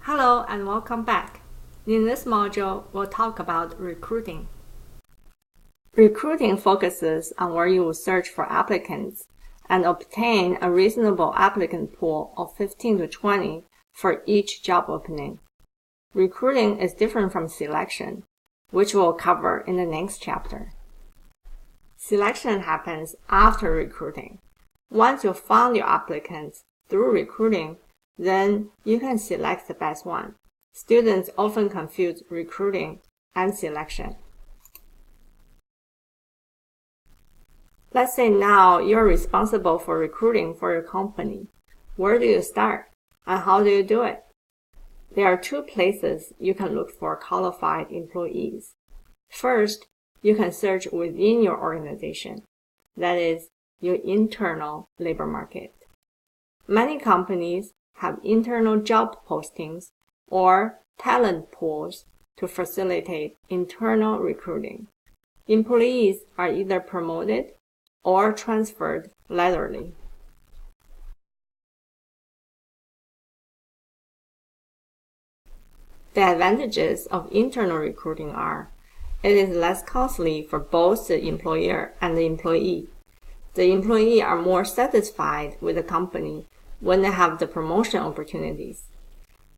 Hello and welcome back. In this module, we'll talk about recruiting. Recruiting focuses on where you will search for applicants and obtain a reasonable applicant pool of 15 to 20 for each job opening. Recruiting is different from selection, which we'll cover in the next chapter. Selection happens after recruiting. Once you've found your applicants through recruiting, then you can select the best one. Students often confuse recruiting and selection. Let's say now you're responsible for recruiting for your company. Where do you start and how do you do it? There are two places you can look for qualified employees. First, you can search within your organization, that is, your internal labor market. Many companies have internal job postings or talent pools to facilitate internal recruiting. Employees are either promoted or transferred laterally. The advantages of internal recruiting are: it is less costly for both the employer and the employee. The employee are more satisfied with the company when they have the promotion opportunities,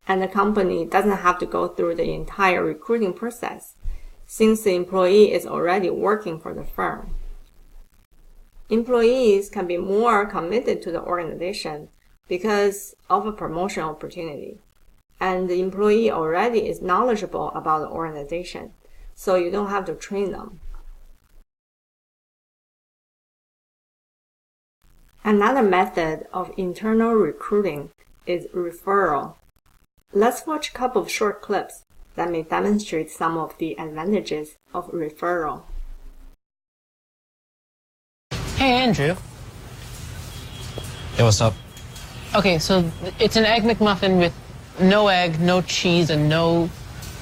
and the company doesn't have to go through the entire recruiting process since the employee is already working for the firm. Employees can be more committed to the organization because of a promotion opportunity, and the employee already is knowledgeable about the organization, so you don't have to train them. Another method of internal recruiting is referral. Let's watch a couple of short clips that may demonstrate some of the advantages of referral. Hey, Andrew. Hey, what's up? Okay, so it's an Egg McMuffin with no egg, no cheese, and no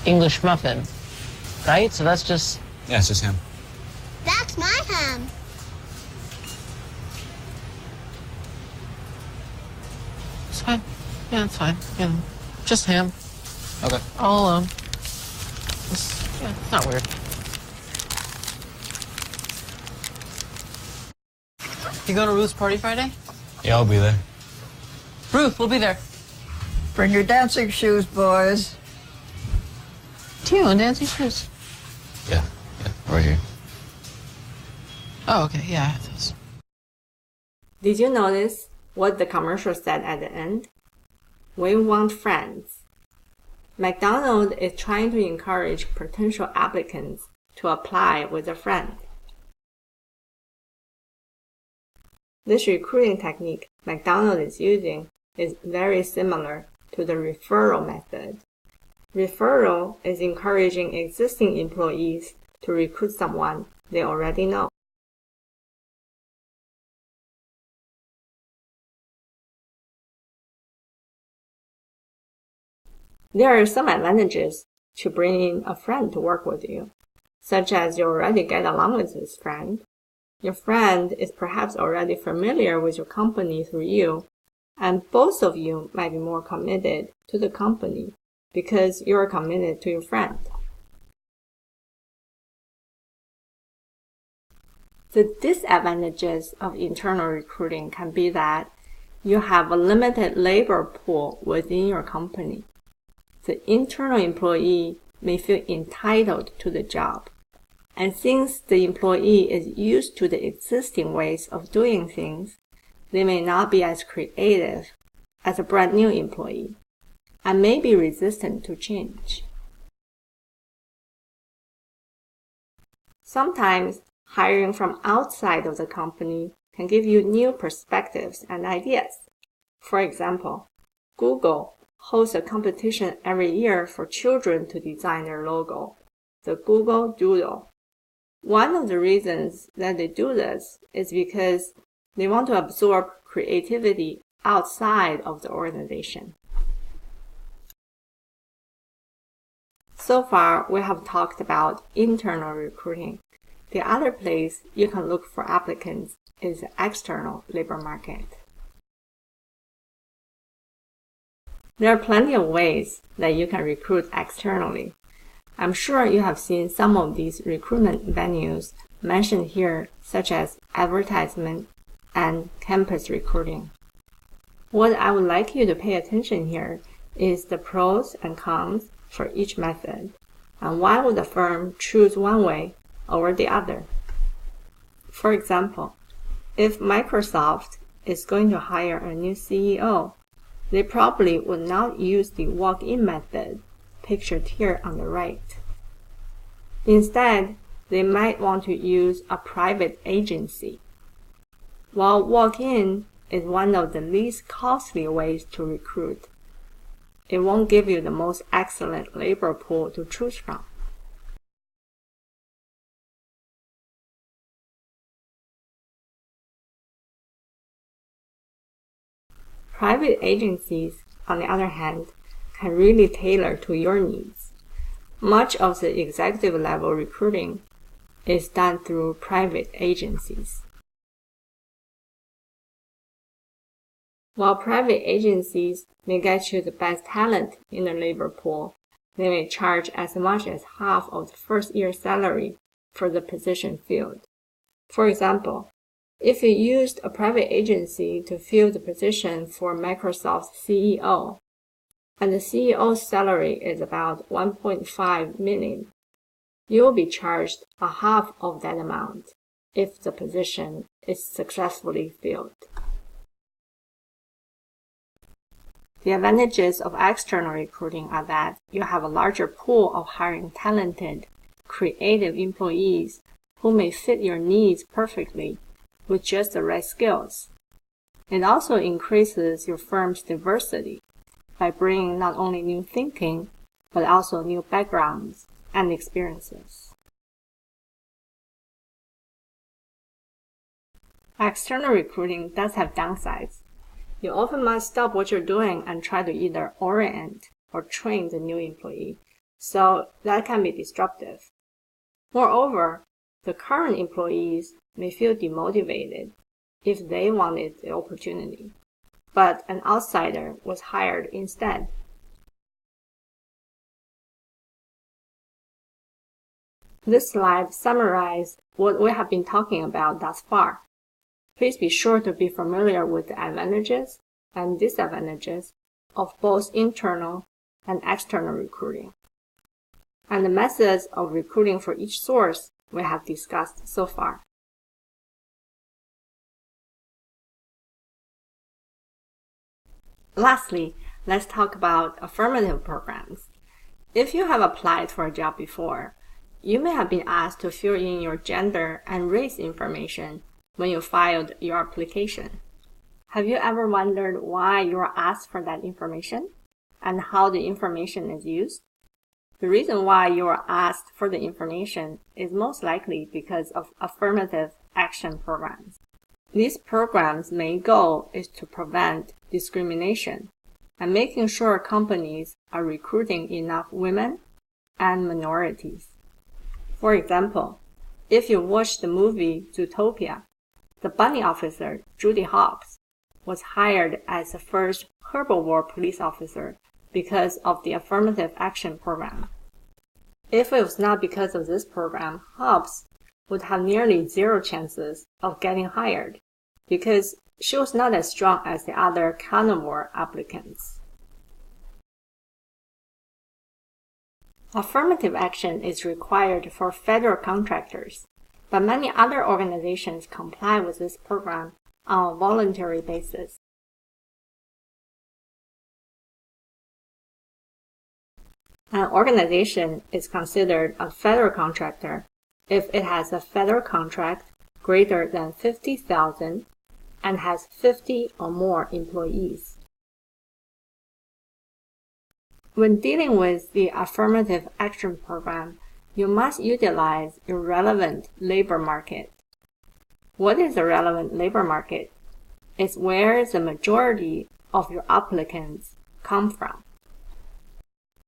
English muffin, right? So that's just... Yeah, it's just ham. That's my ham. It's fine. Yeah, it's fine. Yeah, just ham. Okay. All alone. Yeah, it's not weird. You going to Ruth's party Friday? Yeah, I'll be there. Ruth, we'll be there. Bring your dancing shoes, boys. Do you own dancing shoes? Yeah, right here. Oh, okay, yeah. Did you notice what the commercial said at the end? We want friends. McDonald's is trying to encourage potential applicants to apply with a friend. This recruiting technique McDonald's is using is very similar to the referral method. Referral is encouraging existing employees to recruit someone they already know. There are some advantages to bringing a friend to work with you, such as you already get along with this friend. Your friend is perhaps already familiar with your company through you, and both of you might be more committed to the company because you are committed to your friend. The disadvantages of internal recruiting can be that you have a limited labor pool within your company. The internal employee may feel entitled to the job, and since the employee is used to the existing ways of doing things, they may not be as creative as a brand new employee and may be resistant to change. Sometimes hiring from outside of the company can give you new perspectives and ideas. For example, Google hosts a competition every year for children to design their logo, the Google Doodle. One of the reasons that they do this is because they want to absorb creativity outside of the organization. So far, we have talked about internal recruiting. The other place you can look for applicants is the external labor market. There are plenty of ways that you can recruit externally. I'm sure you have seen some of these recruitment venues mentioned here, such as advertisement and campus recruiting. What I would like you to pay attention here is the pros and cons for each method, and why would the firm choose one way over the other. For example, if Microsoft is going to hire a new CEO, they probably would not use the walk-in method pictured here on the right. Instead, they might want to use a private agency. While walk-in is one of the least costly ways to recruit, it won't give you the most excellent labor pool to choose from. Private agencies, on the other hand, can really tailor to your needs. Much of the executive level recruiting is done through private agencies. While private agencies may get you the best talent in the labor pool, they may charge as much as half of the first-year salary for the position filled. For example, if you used a private agency to fill the position for Microsoft's CEO, and the CEO's salary is about $1.5 million, you will be charged a half of that amount if the position is successfully filled. The advantages of external recruiting are that you have a larger pool of hiring talented, creative employees who may fit your needs perfectly with just the right skills. It also increases your firm's diversity by bringing not only new thinking, but also new backgrounds and experiences. External recruiting does have downsides. You often must stop what you're doing and try to either orient or train the new employee, so that can be disruptive. Moreover, the current employees may feel demotivated if they wanted the opportunity, but an outsider was hired instead. This slide summarizes what we have been talking about thus far. Please be sure to be familiar with the advantages and disadvantages of both internal and external recruiting, and the methods of recruiting for each source we have discussed so far. Lastly, let's talk about affirmative programs. If you have applied for a job before, you may have been asked to fill in your gender and race information when you filed your application. Have you ever wondered why you are asked for that information and how the information is used? The reason why you are asked for the information is most likely because of affirmative action programs. These programs' main goal is to prevent discrimination and making sure companies are recruiting enough women and minorities. For example, if you watch the movie Zootopia, the bunny officer, Judy Hopps, was hired as the first herbivore police officer because of the affirmative action program. If it was not because of this program, Hopps would have nearly zero chances of getting hired because she was not as strong as the other carnivore applicants. Affirmative action is required for federal contractors, but many other organizations comply with this program on a voluntary basis. An organization is considered a federal contractor if it has a federal contract greater than $50,000 and has 50 or more employees. When dealing with the affirmative action program, you must utilize your relevant labor market. What is a relevant labor market? It's where the majority of your applicants come from.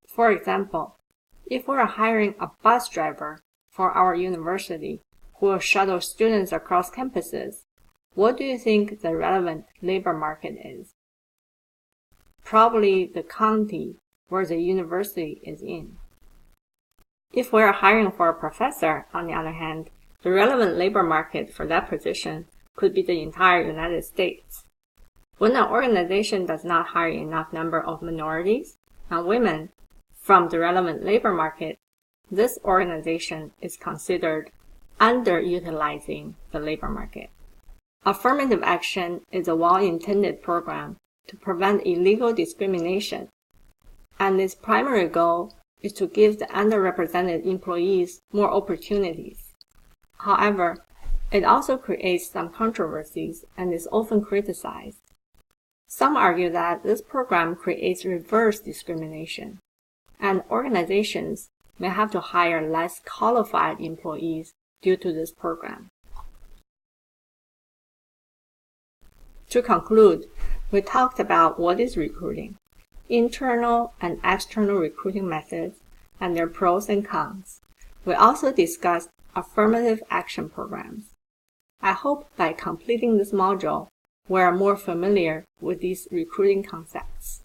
For example, if we're hiring a bus driver for our university who will shuttle students across campuses, what do you think the relevant labor market is? probably the county where the university is in. If we're hiring for a professor, on the other hand, the relevant labor market for that position could be the entire United States. When an organization does not hire enough number of minorities and women from the relevant labor market, this organization is considered underutilizing the labor market. Affirmative action is a well-intended program to prevent illegal discrimination, and its primary goal is to give the underrepresented employees more opportunities. However, it also creates some controversies and is often criticized. Some argue that this program creates reverse discrimination, and organizations may have to hire less qualified employees due to this program. To conclude, we talked about what is recruiting, internal and external recruiting methods, and their pros and cons. We also discussed affirmative action programs. I hope by completing this module, we are more familiar with these recruiting concepts.